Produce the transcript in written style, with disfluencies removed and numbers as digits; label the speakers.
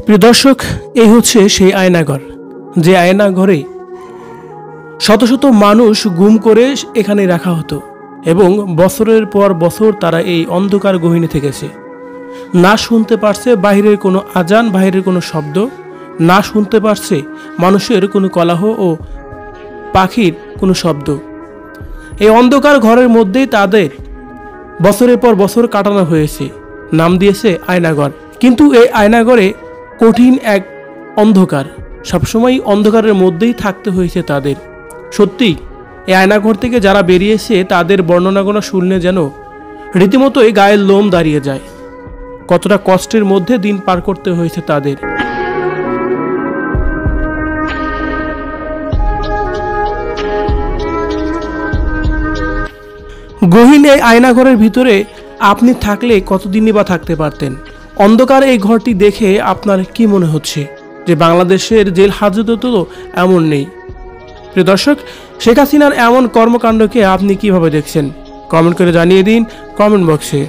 Speaker 1: প্রিয় দর্শক, এই হচ্ছে সেই আয়নাঘর, যে আয়নাঘরে শত শত মানুষ গুম করে এখানে রাখা হতো এবং বছরের পর বছর তারা এই অন্ধকার গহীনে থেকেছে। না শুনতে পারছে বাহিরের কোনো আজান, বাহিরের কোনো শব্দ, না শুনতে পারছে মানুষের কোনো কোলাহল ও পাখির কোনো শব্দ। এই অন্ধকার ঘরের মধ্যেই তাদের বছরের পর বছর কাটানো হয়েছে। নাম দিয়েছে আয়নাঘর। কিন্তু এই আয়নাঘরে কঠিন এক অন্ধকার, সবসময় অন্ধকারের মধ্যেই থাকতে হয়েছে তাদের। সত্যি এই আয়নাঘর থেকে যারা বেরিয়েছে তাদের বর্ণনাগুলো শুনলে যেন রীতিমতোই গায়ের লোম দাঁড়িয়ে যায়। কতটা কষ্টের মধ্যে দিন পার করতে হয়েছে তাদের। গহীন এই আয়নাঘরের ভিতরে আপনি থাকলে কতদিনই বা থাকতে পারতেন? অন্ধকার এই ঘরটি দেখে আপনার কি মনে হচ্ছে যে বাংলাদেশের জেল হাজতে তো এমন নেই? প্রিয় দর্শক, শেখ হাসিনার এমন কর্মকাণ্ডকে আপনি কিভাবে দেখছেন? কমেন্ট করে জানিয়ে দিন কমেন্ট বক্সে।